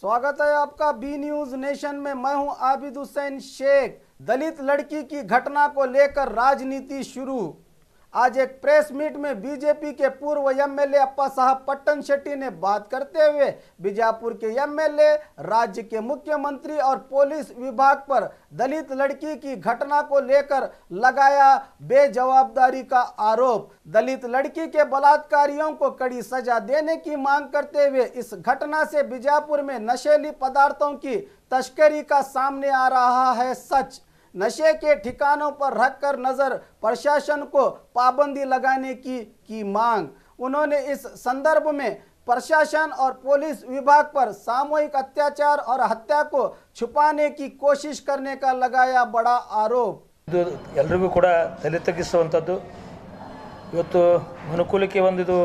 स्वागत है आपका बी न्यूज नेशन में। मैं हूं आबिद हुसैन शेख। दलित लड़की की घटना को लेकर राजनीति शुरू। आज एक प्रेस मीट में बीजेपी के पूर्व एमएलए अप्पा साहब पट्टन शेट्टी ने बात करते हुए बीजापुर के एमएलए, राज्य के मुख्यमंत्री और पुलिस विभाग पर दलित लड़की की घटना को लेकर लगाया बेजवाबदारी का आरोप। दलित लड़की के बलात्कारियों को कड़ी सजा देने की मांग करते हुए इस घटना से बीजापुर में नशीली पदार्थों की तस्करी का सामने आ रहा है सच। नशे के ठिकानों पर रखकर नजर प्रशासन को पाबंदी लगाने की मांग। उन्होंने इस संदर्भ में प्रशासन और पुलिस विभाग पर सामूहिक अत्याचार और हत्या को छुपाने की कोशिश करने का लगाया बड़ा आरोप। एल्रिगू ಕೂಡ ತಲೆತಗ್ಗಿಸುವಂತದ್ದು ಇವತ್ತು ಮನುಕುಲಕ್ಕೆ ಒಂದು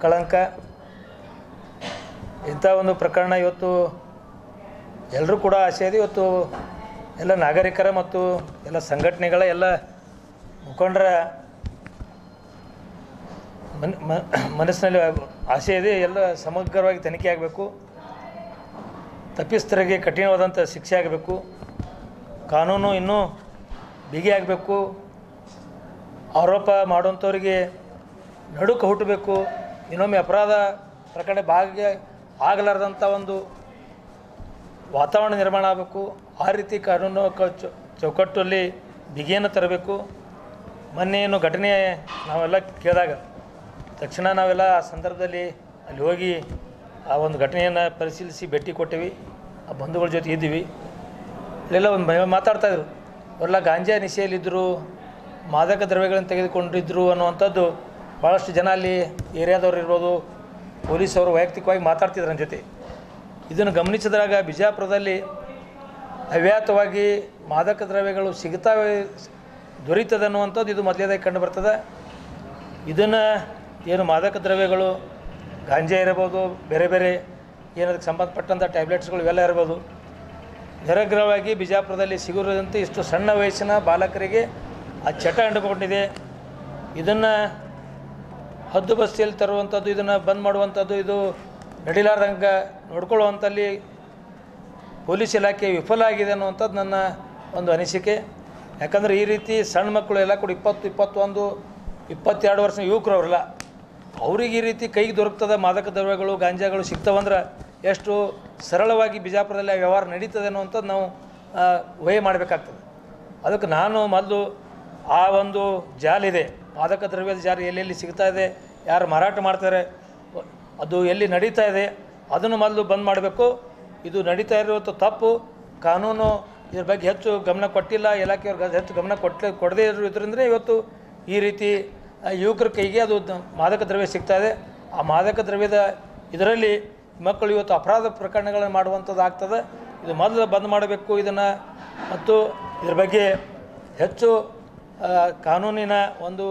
ಕಳಂಕ। ಇಂಥ ಒಂದು ಪ್ರಕರಣ ಇವತ್ತು ಎಲ್ಲರೂ ಕೂಡ ಆಸೆ ಇದೆ। ಇವತ್ತು ಎಲ್ಲ ನಾಗರಿಕರ ಮತ್ತು ಎಲ್ಲ ಸಂಘಟನೆಗಳ ಎಲ್ಲ ಮುಖಂಡರ ಮನಸ್ಸಿನಲ್ಲಿ ಆಸೆ ಇದೆ, ಎಲ್ಲ ಸಮಗ್ರವಾಗಿ ತನಿಖೆ ಆಗಬೇಕು, ತಪ್ಪಿಸ್ಥರಿಗೆ ಕಠಿಣವಾದಂಥ ಶಿಕ್ಷೆ ಆಗಬೇಕು, ಕಾನೂನು ಇನ್ನೂ ಬಿಗಿ ಆಗಬೇಕು, ಆರೋಪ ಮಾಡುವಂಥವರಿಗೆ ನಡುಕ ಹುಟ್ಟಬೇಕು, ಇನ್ನೊಮ್ಮೆ ಅಪರಾಧ ಪ್ರಕರಣ ಆಗಲಾರ್ದಂಥ ಒಂದು ವಾತಾವರಣ ನಿರ್ಮಾಣ ಆಗಬೇಕು। ಆ ರೀತಿ ಕಾನೂನು ಚೌಕಟ್ಟಲ್ಲಿ ಬಿಗಿಯನ್ನು ತರಬೇಕು। ಮೊನ್ನೆ ಏನು ಘಟನೆ ನಾವೆಲ್ಲ ಕೇಳಿದಾಗ ತಕ್ಷಣ ನಾವೆಲ್ಲ ಆ ಸಂದರ್ಭದಲ್ಲಿ ಅಲ್ಲಿ ಹೋಗಿ ಆ ಒಂದು ಘಟನೆಯನ್ನು ಪರಿಶೀಲಿಸಿ ಭೇಟಿ ಕೊಟ್ಟಿವಿ, ಆ ಬಂಧುಗಳ ಜೊತೆ ಇದ್ದೀವಿ। ಅಲ್ಲೆಲ್ಲ ಒಂದು ಮಾತಾಡ್ತಾಯಿದ್ರು, ಅವರೆಲ್ಲ ಗಾಂಜಾ ನಿಶೆಯಲ್ಲಿದ್ದರು, ಮಾದಕ ದ್ರವ್ಯಗಳನ್ನು ತೆಗೆದುಕೊಂಡಿದ್ದರು ಅನ್ನುವಂಥದ್ದು ಭಾಳಷ್ಟು ಜನ ಅಲ್ಲಿ ಏರಿಯಾದವ್ರು ಇರ್ಬೋದು, ಪೊಲೀಸವರು ವೈಯಕ್ತಿಕವಾಗಿ ಮಾತಾಡ್ತಿದ್ರು ನನ್ನ ಜೊತೆ। ಇದನ್ನು ಗಮನಿಸಿದಾಗ ಬಿಜಾಪುರದಲ್ಲಿ ಅವ್ಯಾತವಾಗಿ ಮಾದಕ ದ್ರವ್ಯಗಳು ದೊರೀತದೆ ಅನ್ನುವಂಥದ್ದು ಇದು ಮೊದಲೇದಾಗಿ ಕಂಡು ಬರ್ತದೆ। ಇದನ್ನು ಏನು ಮಾದಕ ದ್ರವ್ಯಗಳು ಗಾಂಜಾ ಇರಬಹುದು, ಬೇರೆ ಬೇರೆ ಏನದಕ್ಕೆ ಸಂಬಂಧಪಟ್ಟಂಥ ಟ್ಯಾಬ್ಲೆಟ್ಸ್ಗಳು ಇವೆಲ್ಲ ಇರ್ಬೋದು, ನಿರಗ್ರಹವಾಗಿ ಬಿಜಾಪುರದಲ್ಲಿ ಸಿಗುವುದಂತೆ ಇಷ್ಟು ಸಣ್ಣ ವಯಸ್ಸಿನ ಬಾಲಕರಿಗೆ ಆ ಚಟ ಅಂಟಿಕೊಂಡಿದೆ। ಇದನ್ನು ಹದ್ದು ಬಸ್ತಿಯಲ್ಲಿ ತರುವಂಥದ್ದು, ಇದನ್ನು ಬಂದ್ ಮಾಡುವಂಥದ್ದು, ಇದು ನಡಿಲಾರ್ದಂಗೆ ನೋಡ್ಕೊಳ್ಳುವಂಥಲ್ಲಿ ಪೊಲೀಸ್ ಇಲಾಖೆ ವಿಫಲ ಆಗಿದೆ ಅನ್ನುವಂಥದ್ದು ನನ್ನ ಒಂದು ಅನಿಸಿಕೆ। ಯಾಕಂದರೆ ಈ ರೀತಿ ಸಣ್ಣ ಮಕ್ಕಳು ಎಲ್ಲ ಕೂಡ 20, 21, 22 ವರ್ಷ ಯುವಕರು ಅವರಲ್ಲ, ಅವ್ರಿಗೆ ಈ ರೀತಿ ಕೈಗೆ ದೊರಕ್ತದೆ ಮಾದಕ ದ್ರವ್ಯಗಳು ಗಾಂಜಾಗಳು ಸಿಗ್ತಾವಂದ್ರೆ ಎಷ್ಟು ಸರಳವಾಗಿ ಬಿಜಾಪುರದಲ್ಲಿ ವ್ಯವಹಾರ ನಡೀತದೆ ಅನ್ನುವಂಥದ್ದು ನಾವು ಊಹೆ ಮಾಡಬೇಕಾಗ್ತದೆ। ಅದಕ್ಕೆ ನಾನು ಮೊದಲು ಆ ಒಂದು ಜಾಲಿದೆ, ಮಾದಕ ದ್ರವ್ಯದ ಜಾರಿ ಎಲ್ಲೆಲ್ಲಿ ಸಿಗ್ತಾ ಇದೆ, ಯಾರು ಮಾರಾಟ ಮಾಡ್ತಾರೆ, ಅದು ಎಲ್ಲಿ ನಡೀತಾ ಇದೆ, ಅದನ್ನು ಮೊದಲು ಬಂದ್ ಮಾಡಬೇಕು। ಇದು ನಡೀತಾ ಇರುವಂಥ ತಪ್ಪು, ಕಾನೂನು ಇದ್ರ ಬಗ್ಗೆ ಹೆಚ್ಚು ಗಮನ ಕೊಟ್ಟಿಲ್ಲ, ಇಲಾಖೆಯವ್ರಿಗೆ ಹೆಚ್ಚು ಗಮನ ಕೊಡದೇ ಇರೋದ್ರಿಂದ ಇವತ್ತು ಈ ರೀತಿ ಯುವಕರ ಕೈಗೆ ಅದು ಮಾದಕ ದ್ರವ್ಯ ಸಿಗ್ತಾಯಿದೆ। ಆ ಮಾದಕ ದ್ರವ್ಯದ ಇದರಲ್ಲಿ ಮಕ್ಕಳು ಇವತ್ತು ಅಪರಾಧ ಪ್ರಕರಣಗಳನ್ನು ಮಾಡುವಂಥದ್ದು ಆಗ್ತದೆ। ಇದು ಮೊದಲು ಬಂದ್ ಮಾಡಬೇಕು ಇದನ್ನು, ಮತ್ತು ಇದ್ರ ಬಗ್ಗೆ ಹೆಚ್ಚು ಕಾನೂನಿನ ಒಂದು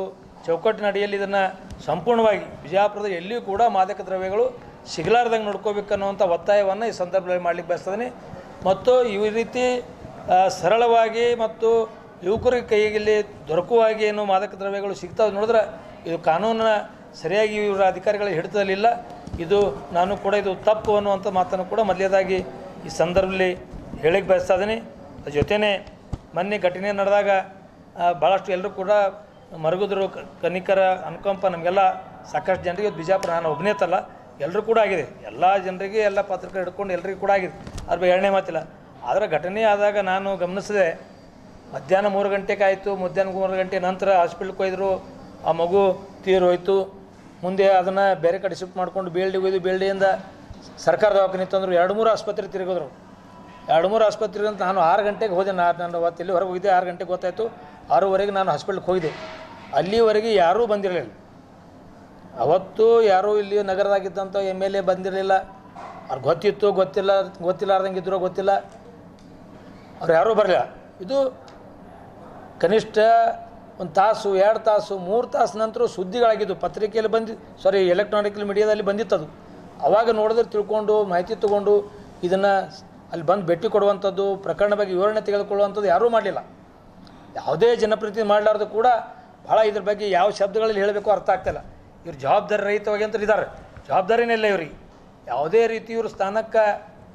ಚೌಕಟ್ಟಿನ ಅಡಿಯಲ್ಲಿ ಇದನ್ನು ಸಂಪೂರ್ಣವಾಗಿ ಬಿಜಾಪುರದ ಎಲ್ಲಿಯೂ ಕೂಡ ಮಾದಕ ದ್ರವ್ಯಗಳು ಸಿಗಲಾರ್ದಂಗೆ ನೋಡ್ಕೋಬೇಕನ್ನುವಂಥ ಒತ್ತಾಯವನ್ನು ಈ ಸಂದರ್ಭದಲ್ಲಿ ಮಾಡಲಿಕ್ಕೆ ಬಯಸ್ತೇನೆ। ಮತ್ತು ಈ ರೀತಿ ಸರಳವಾಗಿ ಮತ್ತು ಯುವಕರ ಕೈಯಲ್ಲಿ ದೊರಕುವಾಗಿ ಏನು ಮಾದಕ ದ್ರವ್ಯಗಳು ಸಿಗ್ತಾವೆ ನೋಡಿದ್ರೆ ಇದು ಕಾನೂನಿನ ಸರಿಯಾಗಿ ಇವರ ಅಧಿಕಾರಿಗಳ ಹಿಡಿತದಲ್ಲಿಲ್ಲ। ಇದು ನಾನು ಕೂಡ ಇದು ತಪ್ಪು ಅನ್ನುವಂಥ ಮಾತನ್ನು ಕೂಡ ಮೊದಲೇದಾಗಿ ಈ ಸಂದರ್ಭದಲ್ಲಿ ಹೇಳಿಕ್ಕೆ ಬಯಸ್ತಾ ಇದ್ದೀನಿ। ಅದ್ರ ಜೊತೆಯೇ ಮೊನ್ನೆ ಘಟನೆ ನಡೆದಾಗ ಭಾಳಷ್ಟು ಎಲ್ಲರೂ ಕೂಡ ಮರುಗಿದ್ರು, ಕನಿಕರ ಅನುಕಂಪ ನಮಗೆಲ್ಲ ಸಾಕಷ್ಟು ಜನರಿಗೆ ಬಿಜಾಪುರ, ನಾನು ಒಬ್ಬನೇತಲ್ಲ, ಎಲ್ಲರೂ ಕೂಡ ಆಗಿದೆ, ಎಲ್ಲ ಜನರಿಗೆ ಎಲ್ಲ ಪತ್ರಿಕೆ ಹಿಡ್ಕೊಂಡು ಎಲ್ಲರಿಗೂ ಕೂಡ ಆಗಿದೆ, ಅದ್ರ ಬಗ್ಗೆ ಎರಡನೇ ಮಾತಿಲ್ಲ। ಆದರೆ ಘಟನೆ ಆದಾಗ ನಾನು ಗಮನಿಸಿದೆ, ಮಧ್ಯಾಹ್ನ 3 ಗಂಟೆಗೆ ಆಯಿತು, ಮಧ್ಯಾಹ್ನ 3 ಗಂಟೆ ನಂತರ ಹಾಸ್ಪಿಟ್ಲ್ಗೆ ಹೋಯ್ದರು, ಆ ಮಗು ತೀರೋಯ್ತು। ಮುಂದೆ ಅದನ್ನು ಬೇರೆ ಕಡೆ ಶಿಫ್ಟ್ ಮಾಡ್ಕೊಂಡು ಬೇಲ್ಡಿಗೆ ಹೋಯ್ದು, ಬೇಲ್ಡಿಯಿಂದ ಸರ್ಕಾರ ದವಾಖಾನೆ ತಂದರು, 2-3 ಆಸ್ಪತ್ರೆ ತಿರುಗಿದ್ರು। 2-3 ಆಸ್ಪತ್ರೆ ಅಂತ ನಾನು 6 ಗಂಟೆಗೆ ಹೋದೆ, ನಾನು ಅವತ್ತು ಇಲ್ಲಿ ಹೊರಗೆ ಹೋಗಿದ್ದೆ, 6 ಗಂಟೆಗೆ ಗೊತ್ತಾಯಿತು, 6:30ಗೆ ನಾನು ಹಾಸ್ಪಿಟ್ಲ್ಗೆ ಹೋಗಿದ್ದೆ। ಅಲ್ಲಿವರೆಗೆ ಯಾರೂ ಬಂದಿರಲಿಲ್ಲ, ಅವತ್ತು ಯಾರೂ ಇಲ್ಲಿ ನಗರದಾಗಿದ್ದಂಥ MLA ಬಂದಿರಲಿಲ್ಲ, ಅವ್ರು ಗೊತ್ತಿತ್ತು ಗೊತ್ತಿಲ್ಲಾರ್ದಂಗೆ ಇದ್ರೋ ಗೊತ್ತಿಲ್ಲ, ಅವ್ರು ಯಾರೂ ಬರಲಿಲ್ಲ। ಇದು ಕನಿಷ್ಠ 1 ತಾಸು 2 ತಾಸು 3 ತಾಸು ನಂತರ ಸುದ್ದಿಗಳಾಗಿದ್ದು, ಪತ್ರಿಕೆಯಲ್ಲಿ ಎಲೆಕ್ಟ್ರಾನಿಕ್ ಮೀಡಿಯಾದಲ್ಲಿ ಬಂದಿತ್ತದು, ಆವಾಗ ನೋಡಿದ್ರೆ ತಿಳ್ಕೊಂಡು ಮಾಹಿತಿ ತೊಗೊಂಡು ಇದನ್ನು ಅಲ್ಲಿ ಬಂದು ಭೇಟಿ ಕೊಡುವಂಥದ್ದು, ಪ್ರಕರಣ ಬಗ್ಗೆ ವಿವರಣೆ ತೆಗೆದುಕೊಳ್ಳುವಂಥದ್ದು ಯಾರೂ ಮಾಡಲಿಲ್ಲ। ಯಾವುದೇ ಜನಪ್ರತಿನಿಧಿ ಮಾಡಲಾರ್ದು ಕೂಡ ಭಾಳ ಇದ್ರ ಬಗ್ಗೆ ಯಾವ ಶಬ್ದಗಳಲ್ಲಿ ಹೇಳಬೇಕು ಅರ್ಥ ಆಗ್ತಾಯಿಲ್ಲ। ಇವ್ರು ಜವಾಬ್ದಾರಿ ರಹಿತವಾಗಿ ಅಂತ ಇದ್ದಾರೆ, ಜವಾಬ್ದಾರಿನೇ ಇಲ್ಲ ಇವರಿಗೆ, ಯಾವುದೇ ರೀತಿ ಇವರು ಸ್ಥಾನಕ್ಕೆ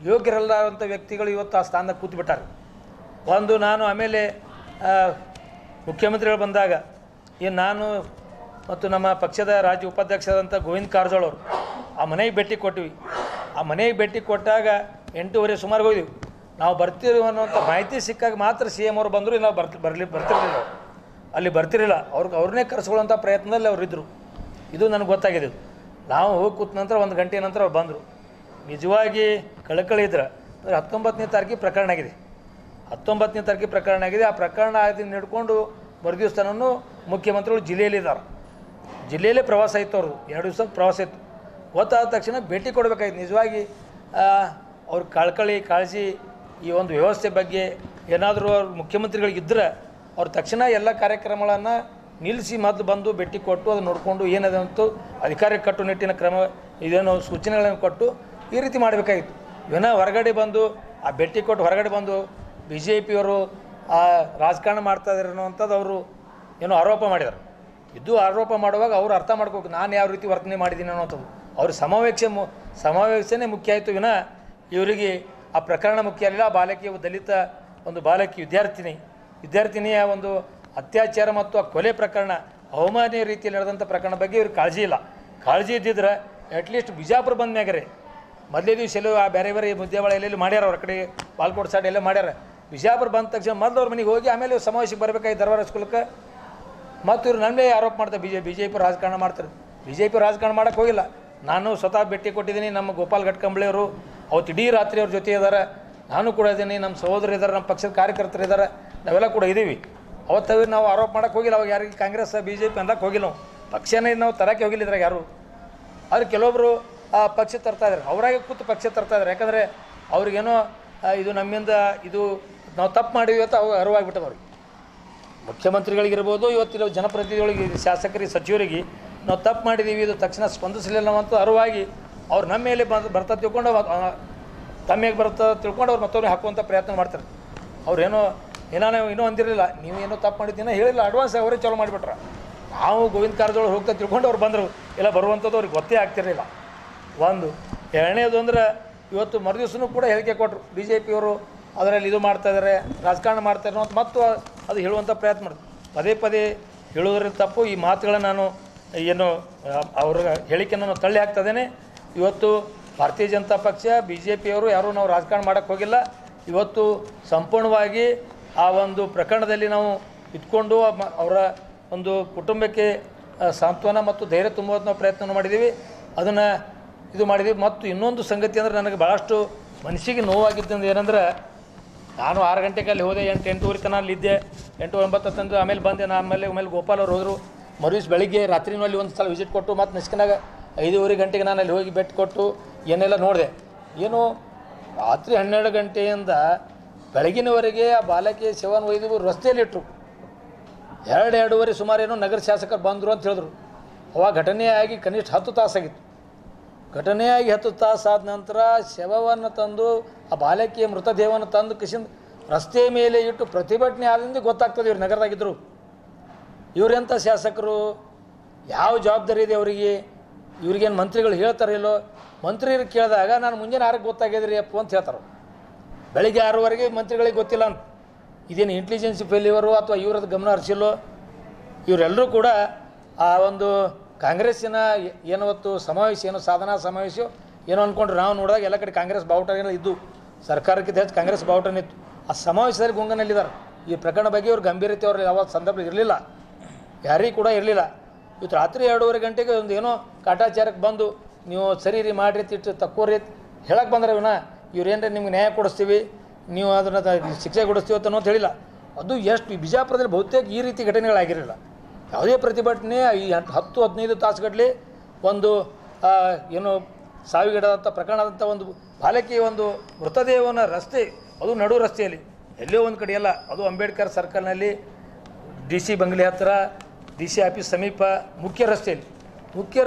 ಯೋಗ್ಯರಲ್ಲಂಥ ವ್ಯಕ್ತಿಗಳು ಇವತ್ತು ಆ ಸ್ಥಾನದಾಗ ಕೂತ್ಬಿಟ್ಟಾರೆ. ಒಂದು ನಾನು ಆಮೇಲೆ ಮುಖ್ಯಮಂತ್ರಿಗಳು ಬಂದಾಗ ನಾನು ಮತ್ತು ನಮ್ಮ ಪಕ್ಷದ ರಾಜ್ಯ ಉಪಾಧ್ಯಕ್ಷರಾದಂಥ ಗೋವಿಂದ ಕಾರಜೋಳ ಅವರು ಆ ಮನೆಗೆ ಭೇಟಿ ಕೊಟ್ಟಿವಿ. ಆ ಮನೆಗೆ ಭೇಟಿ ಕೊಟ್ಟಾಗ 8:30 ಸುಮಾರು ಹೋಗಿದ್ವಿ. ನಾವು ಬರ್ತೀವಿ ಅನ್ನೋಂಥ ಮಾಹಿತಿ ಸಿಕ್ಕಾಗ ಮಾತ್ರ CM ಅವರು ಬಂದರು. ನಾವು ಬರ್ತಿರಲಿಲ್ಲ, ಅಲ್ಲಿ ಬರ್ತಿರಲಿಲ್ಲ. ಅವ್ರನ್ನೇ ಕರೆಸ್ಕೊಳ್ಳೋಂಥ ಪ್ರಯತ್ನದಲ್ಲಿ ಅವರಿದ್ದರು. ಇದು ನನಗೆ ಗೊತ್ತಾಗಿದೆ. ನಾವು ಹೋಗಿ ಕೂತ ನಂತರ 1 ಗಂಟೆ ನಂತರ ಅವ್ರು ಬಂದರು. ನಿಜವಾಗಿ ಕಳಕಳಿ ಇದ್ರೆ 19ನೇ ತಾರೀಕಿಗೆ ಪ್ರಕರಣ ಆಗಿದೆ. 19ನೇ ತಾರೀಕಿಗೆ ಪ್ರಕರಣ ಆಗಿದೆ. ಆ ಪ್ರಕರಣ ಆದಿಂದ ಹಿಡ್ಕೊಂಡು ಮರುದಿವಸನೂ ಮುಖ್ಯಮಂತ್ರಿಗಳು ಜಿಲ್ಲೆಯಲ್ಲಿದ್ದಾರೆ. ಜಿಲ್ಲೆಯಲ್ಲೇ ಪ್ರವಾಸ ಇತ್ತು. ಅವ್ರದ್ದು 2 ದಿವಸ ಪ್ರವಾಸ ಇತ್ತು. ಗೊತ್ತಾದ ತಕ್ಷಣ ಭೇಟಿ ಕೊಡಬೇಕಾಗಿತ್ತು. ನಿಜವಾಗಿ ಅವ್ರ ಕಳಕಳಿ ಕಾಳಜಿ ಈ ಒಂದು ವ್ಯವಸ್ಥೆ ಬಗ್ಗೆ ಏನಾದರೂ ಅವ್ರ ಮುಖ್ಯಮಂತ್ರಿಗಳಿಗಿದ್ದರೆ ಅವ್ರು ತಕ್ಷಣ ಎಲ್ಲ ಕಾರ್ಯಕ್ರಮಗಳನ್ನು ನಿಲ್ಲಿಸಿ ಮೊದಲು ಬಂದು ಭೇಟಿ ಕೊಟ್ಟು ಅದನ್ನು ನೋಡಿಕೊಂಡು ಏನದಂತೂ ಅಧಿಕಾರ ಕಟ್ಟುನಿಟ್ಟಿನ ಕ್ರಮ ಇದೇನೋ ಸೂಚನೆಗಳನ್ನು ಕೊಟ್ಟು ಈ ರೀತಿ ಮಾಡಬೇಕಾಗಿತ್ತು. ಇವನ್ನ ಹೊರಗಡೆ ಬಂದು ಆ ಭೇಟಿ ಕೊಟ್ಟು ಹೊರಗಡೆ ಬಂದು BJPಯವರು ರಾಜಕಾರಣ ಮಾಡ್ತಾಯಿದ್ದಾರೆ ಅನ್ನೋವಂಥದ್ದು ಅವರು ಏನೋ ಆರೋಪ ಮಾಡಿದ್ದಾರೆ. ಇದು ಆರೋಪ ಮಾಡುವಾಗ ಅವರು ಅರ್ಥ ಮಾಡ್ಕೋಬೇಕು ನಾನು ಯಾವ ರೀತಿ ವರ್ತನೆ ಮಾಡಿದ್ದೀನಿ ಅನ್ನೋವಂಥದ್ದು. ಅವ್ರ ಸಮಾವೇಶನೇ ಮುಖ್ಯ ಆಯಿತು ವಿನ ಇವರಿಗೆ ಆ ಪ್ರಕರಣ ಮುಖ್ಯ ಅಲ್ಲ. ಆ ಬಾಲಕಿ ದಲಿತ ಒಂದು ಬಾಲಕಿ ವಿದ್ಯಾರ್ಥಿನಿಯ ಒಂದು ಅತ್ಯಾಚಾರ ಮತ್ತು ಆ ಕೊಲೆ ಪ್ರಕರಣ ಅವಮಾನೀಯ ರೀತಿಯಲ್ಲಿ ನಡೆದಂಥ ಪ್ರಕರಣ ಬಗ್ಗೆ ಇವ್ರಿಗೆ ಕಾಳಜಿ ಇಲ್ಲ. ಕಾಳಜಿ ಇದ್ದಿದ್ರೆ ಅಟ್ಲೀಸ್ಟ್ ಬಿಜಾಪುರ ಬಂದ ಮ್ಯಾಗರೆ ಮೊದಲೇ ದಿವಸ ಎಲ್ಲೋ ಆ ಬೇರೆ ಮುದ್ದೆವಾಳ ಎಲ್ಲೆಲ್ಲಿ ಮಾಡ್ಯಾರ, ಅವ್ರ ಕಡೆ ಬಾಲ್ಕೋಟ್ ಸೈಡ್ ಎಲ್ಲ ಮಾಡ್ಯಾರ. ಬಿಜಾಪುರ ಬಂದ ತಕ್ಷಣ ಮೊದಲು ಅವ್ರ ಮನೆಗೆ ಹೋಗಿ ಆಮೇಲೆ ಸಮಾವೇಶಕ್ಕೆ ಬರಬೇಕಾಗಿ ದರ್ಬಾರ್ ಸ್ಕೂಲಕ್ಕೆ. ಮತ್ತು ಇವ್ರು ನನ್ನೇ ಆರೋಪ ಮಾಡ್ತಾರೆ BJP ರಾಜಕಾರಣ ಮಾಡ್ತಾರೆ. BJP ರಾಜಕಾರಣ ಮಾಡೋಕ್ಕೆ ಹೋಗಿಲ್ಲ. ನಾನು ಸ್ವತಃ ಭೇಟಿ ಕೊಟ್ಟಿದ್ದೀನಿ. ನಮ್ಮ ಗೋಪಾಲ್ ಗಟ್ಕಂಬಳಿಯವರು ಅವತ್ತು ಇಡೀ ರಾತ್ರಿ ಅವ್ರ ಜೊತೆ ಇದ್ದಾರೆ. ನಾನು ಕೂಡ ಇದ್ದೀನಿ, ನಮ್ಮ ಸಹೋದರು ಇದ್ದಾರೆ, ನಮ್ಮ ಪಕ್ಷದ ಕಾರ್ಯಕರ್ತರು ಇದ್ದಾರೆ, ನಾವೆಲ್ಲ ಕೂಡ ಇದ್ದೀವಿ. ಅವತ್ತು ನಾವು ಆರೋಪ ಮಾಡೋಕ್ಕೆ ಹೋಗಿಲ್ಲ. ಅವಾಗ ಯಾರಿಗೆ ಕಾಂಗ್ರೆಸ್ BJP ಅಂದಕ್ಕೆ ಹೋಗಿಲ್ಲ. ನಾವು ಪಕ್ಷನೇ ನಾವು ತರಕ್ಕೆ ಹೋಗಿಲ್ಲ ಇದ್ರಾಗ ಯಾರು. ಆದರೆ ಕೆಲವೊಬ್ಬರು ಪಕ್ಷ ತರ್ತಾಯಿದ್ದಾರೆ, ಅವರಾಗೆ ಕೂತು ಪಕ್ಷ ತರ್ತಾಯಿದ್ದಾರೆ. ಯಾಕಂದರೆ ಅವ್ರಿಗೇನೋ ಇದು ನಮ್ಮಿಂದ ಇದು ನಾವು ತಪ್ಪು ಮಾಡಿದ್ವಿ ಅಂತ ಅವ್ರು ಅರಿವಾಗ್ಬಿಟ್ಟದ. ಅವ್ರಿಗೆ ಮುಖ್ಯಮಂತ್ರಿಗಳಿಗಿರ್ಬೋದು, ಇವತ್ತಿರೋ ಜನಪ್ರತಿನಿಧಿಗಳಿಗೆ, ಶಾಸಕರಿಗೆ, ಸಚಿವರಿಗೆ ನಾವು ತಪ್ಪು ಮಾಡಿದ್ದೀವಿ, ಇದು ತಕ್ಷಣ ಸ್ಪಂದಿಸಲಿಲ್ಲ ಅಂತ ಅರಿವಾಗಿ ಅವ್ರು ನಮ್ಮ ಮೇಲೆ ಬರ್ತಾ ತಿಳ್ಕೊಂಡು ತಮ್ಮಿಗೆ ಬರ್ತಾ ತಿಳ್ಕೊಂಡು ಅವ್ರು ಮತ್ತೊಮ್ಮೆ ಹಾಕುವಂಥ ಪ್ರಯತ್ನ ಮಾಡ್ತಾರೆ. ಅವ್ರೇನೋ ಇನ್ನೂ ಅಂದಿರಲಿಲ್ಲ, ನೀವು ಏನೋ ತಪ್ಪು ಮಾಡಿದ್ದೀನೋ ಹೇಳಿಲ್ಲ, ಅಡ್ವಾನ್ಸ್ ಅವರೇ ಚಾಲೂ ಮಾಡಿಬಿಟ್ರೆ. ನಾವು ಗೋವಿಂದ ಕಾರಜೋಳ ಹೋಗ್ತಾ ತಿಳ್ಕೊಂಡು ಅವ್ರು ಬಂದರು, ಎಲ್ಲ ಬರುವಂಥದ್ದು ಅವ್ರಿಗೆ ಗೊತ್ತೇ ಆಗ್ತಿರಲಿಲ್ಲ. ಒಂದು ಎರಡನೇದು ಅಂದ್ರೆ ಇವತ್ತು ಮರುದಿವಸನೂ ಕೂಡ ಹೇಳಿಕೆ ಕೊಟ್ಟರು BJPಯವರು ಅದರಲ್ಲಿ ಇದು ಮಾಡ್ತಾಯಿದ್ದಾರೆ, ರಾಜಕಾರಣ ಮಾಡ್ತಾರೆ ಅಂತ ಮತ್ತು ಅದು ಹೇಳುವಂಥ ಪ್ರಯತ್ನ ಮಾಡಿದ್ರು. ಪದೇ ಹೇಳೋದ್ರಿಂದ ತಪ್ಪು. ಈ ಮಾತುಗಳನ್ನು ನಾನು ಏನು ಅವ್ರ ಹೇಳಿಕೆಯನ್ನು ತಳ್ಳಿ ಹಾಕ್ತದೇನೆ. ಇವತ್ತು ಭಾರತೀಯ ಜನತಾ ಪಕ್ಷ BJPಯವರು ಯಾರೂ ನಾವು ರಾಜಕಾರಣ ಮಾಡೋಕ್ಕೆ ಹೋಗಿಲ್ಲ. ಇವತ್ತು ಸಂಪೂರ್ಣವಾಗಿ ಆ ಒಂದು ಪ್ರಕರಣದಲ್ಲಿ ನಾವು ಇಟ್ಕೊಂಡು ಅವರ ಒಂದು ಕುಟುಂಬಕ್ಕೆ ಸಾಂತ್ವನ ಮತ್ತು ಧೈರ್ಯ ತುಂಬುವಂಥ ನಾವು ಪ್ರಯತ್ನ ಮಾಡಿದ್ದೀವಿ. ಅದನ್ನು ಇದು ಮಾಡಿದ್ದೀವಿ. ಮತ್ತು ಇನ್ನೊಂದು ಸಂಗತಿ ಅಂದರೆ ನನಗೆ ಭಾಳಷ್ಟು ಮನಸ್ಸಿಗೆ ನೋವಾಗಿದ್ದಂದು ಏನಂದ್ರೆ, ನಾನು 6 ಗಂಟೆಗೆ ಅಲ್ಲಿ ಹೋದೆ, 8-8:30 ತನಕ ಅಲ್ಲಿದ್ದೆ. 8-9 ತಂದು ಆಮೇಲೆ ಬಂದೆ. ನಾನು ಆಮೇಲೆ ಗೋಪಾಲ್ ಅವ್ರು ಹೋದರು. ಮರುದಿವ್ಸ ಬೆಳಿಗ್ಗೆ ರಾತ್ರಿನೂ ಅಲ್ಲಿ ಒಂದು ಸಲ ವಿಸಿಟ್ ಕೊಟ್ಟು ಮತ್ತು ನೆಸ್ಕಿನಾಗ 5:30 ಗಂಟೆಗೆ ನಾನು ಅಲ್ಲಿ ಹೋಗಿ ಭೇಟಿ ಕೊಟ್ಟು ಏನೆಲ್ಲ ನೋಡಿದೆ. ಏನು ರಾತ್ರಿ 12 ಗಂಟೆಯಿಂದ ಬೆಳಗಿನವರೆಗೆ ಆ ಬಾಲಕಿಯ ಶವನ ಒಯ್ದು ರಸ್ತೆಯಲ್ಲಿಟ್ಟರು. 2-2:30 ಸುಮಾರೇನೋ ನಗರ ಶಾಸಕರು ಬಂದರು ಅಂತ ಹೇಳಿದ್ರು. ಅವಾಗ ಘಟನೆಯಾಗಿ ಕನಿಷ್ಠ 10 ತಾಸಾಗಿತ್ತು. ಘಟನೆಯಾಗಿ 10 ತಾಸು ಆದ ನಂತರ ಶವವನ್ನು ತಂದು ಆ ಬಾಲಕಿಯ ಮೃತದೇಹವನ್ನು ತಂದು ಕಿಶಿಂದ ರಸ್ತೆ ಮೇಲೆ ಇಟ್ಟು ಪ್ರತಿಭಟನೆ ಆದಿಂದ ಗೊತ್ತಾಗ್ತದೆ ಇವ್ರು ನಗರದಾಗಿದ್ದರು. ಇವರೆಂಥ ಶಾಸಕರು, ಯಾವ ಜವಾಬ್ದಾರಿ ಇದೆ ಅವರಿಗೆ? ಇವ್ರಿಗೇನು ಮಂತ್ರಿಗಳು ಹೇಳ್ತಾರಿಲ್ಲೋ? ಮಂತ್ರಿರು ಕೇಳಿದಾಗ ನಾನು ಮುಂಜಾನೆ 6ಕ್ಕೆ ಗೊತ್ತಾಗಿದ್ರಿ ಅಪ್ಪು ಅಂತ ಹೇಳ್ತಾರೆ. ಬೆಳಿಗ್ಗೆ 6ವರೆಗೆ ಮಂತ್ರಿಗಳಿಗೆ ಗೊತ್ತಿಲ್ಲ ಅಂತ. ಇದೇನು ಇಂಟೆಲಿಜೆನ್ಸಿ ಫೇಲ್ಯೂರು ಅಥವಾ ಇವ್ರದ್ದು ಗಮನ ಹರಿಸಿಲ್ಲೋ? ಇವರೆಲ್ಲರೂ ಕೂಡ ಆ ಒಂದು ಕಾಂಗ್ರೆಸ್ಸಿನ ಏನವತ್ತು ಸಮಾವೇಶ, ಏನೋ ಸಾಧನಾ ಸಮಾವೇಶ ಏನೋ ಅಂದ್ಕೊಂಡ್ರು. ನಾವು ನೋಡಿದಾಗ ಎಲ್ಲ ಕಡೆ ಕಾಂಗ್ರೆಸ್ ಬಾವುಟಗಳು ಇದ್ದು, ಸರ್ಕಾರಕ್ಕಿಂತ ಹೆಚ್ಚು ಕಾಂಗ್ರೆಸ್ ಬಾವುಟನಿತ್ತು. ಆ ಸಮಾವೇಶದಲ್ಲಿ ಗುಂಗನಲ್ಲಿದ್ದಾರೆ. ಈ ಪ್ರಕರಣ ಬಗ್ಗೆ ಇವ್ರು ಗಂಭೀರತೆ ಅವ್ರು ಯಾವ ಸಂದರ್ಭ ಇರಲಿಲ್ಲ, ಯಾರಿಗೂ ಕೂಡ ಇರಲಿಲ್ಲ. ಇವತ್ತು ರಾತ್ರಿ 2:30 ಗಂಟೆಗೆ ಒಂದು ಏನೋ ಕಾಟಾಚಾರಕ್ಕೆ ಬಂದು ನೀವು ಸರಿ ರೀ ಮಾಡಿರಿ, ತಿಟ್ಟು ತಕ್ಕೋರಿ ಹೇಳಕ್ಕೆ ಬಂದ್ರೆ ಇವ್ರೇನ್ರಿ ನಿಮ್ಗೆ ನ್ಯಾಯ ಕೊಡಿಸ್ತೀವಿ, ನೀವು ಅದನ್ನು ಶಿಕ್ಷೆ ಕೊಡಿಸ್ತೀವಿ ಅಂತ ಹೇಳಿಲ್ಲ. ಅದು ಎಷ್ಟು ಬಿಜಾಪುರದಲ್ಲಿ ಬಹುತೇಕ ಈ ರೀತಿ ಘಟನೆಗಳಾಗಿರಲಿಲ್ಲ. ಯಾವುದೇ ಪ್ರತಿಭಟನೆ ಈ 10-15 ತಾಸುಗಟ್ಟಲೆ ಒಂದು ಏನು ಸಾವಿಗೀಡಾದಂಥ ಪ್ರಕರಣದಂಥ ಒಂದು ಬಾಲಕಿ ಒಂದು ಮೃತದೇಹವನ್ನು ರಸ್ತೆ, ಅದು ನಡು ರಸ್ತೆಯಲ್ಲಿ ಎಲ್ಲೋ ಒಂದು ಕಡೆ ಅಲ್ಲ, ಅದು ಅಂಬೇಡ್ಕರ್ ಸರ್ಕಲ್ನಲ್ಲಿ DC ಬಂಗ್ಲೆ ಹತ್ತಿರ, DC ಆಫೀಸ್ ಸಮೀಪ ಮುಖ್ಯ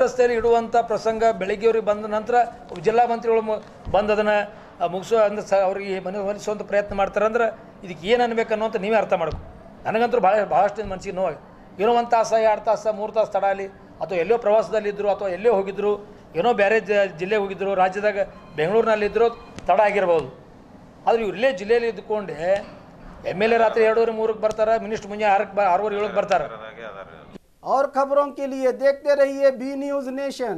ರಸ್ತೆಯಲ್ಲಿ ಇಡುವಂಥ ಪ್ರಸಂಗ ಬೆಳಗ್ಗೆಯವ್ರಿಗೆ ಬಂದ ನಂತರ ಜಿಲ್ಲಾ ಮಂತ್ರಿಗಳು ಬಂದು ಅದನ್ನು ಮುಗಿಸೋ ಅಂದ್ರೆ ಅವ್ರಿಗೆ ಮನವೊಲಿಸುವಂಥ ಪ್ರಯತ್ನ ಮಾಡ್ತಾರೆ. ಅಂದ್ರೆ ಇದಕ್ಕೆ ಏನು ಅನ್ಬೇಕು ಅನ್ನೋಂಥ ನೀವೇ ಅರ್ಥ ಮಾಡಬೇಕು. ನನಗಂತೂ ಭಾಳಷ್ಟು ಮನಸ್ಸಿಗೆ ನೋವಾಗಿ, ಏನೋ 1 ತಾಸು 2 ತಾಸು 3 ತಾಸು ತಡ ಆಗಲಿ, ಅಥವಾ ಎಲ್ಲೋ ಪ್ರವಾಸದಲ್ಲಿದ್ದರು ಅಥವಾ ಎಲ್ಲೋ ಹೋಗಿದ್ದರು, ಏನೋ ಬೇರೆ ಜಿಲ್ಲೆಗೆ ಹೋಗಿದ್ದರು, ರಾಜ್ಯದಾಗ ಬೆಂಗಳೂರಿನಲ್ಲಿದ್ದರು, ತಡ ಆಗಿರ್ಬೋದು. ಆದರೆ ಇವ್ರು ಇಲ್ಲೇ ಜಿಲ್ಲೆಯಲ್ಲಿ ಇದ್ದುಕೊಂಡೆ MLA ರಾತ್ರಿ 2:30 ಬರ್ತಾರೆ, ಮಿನಿಸ್ಟರ್ ಮುಂಜಾನೆ 6:07 ಬರ್ತಾರೆ. और खबरों के लिए देखते रहिए बी न्यूज़ नेशन।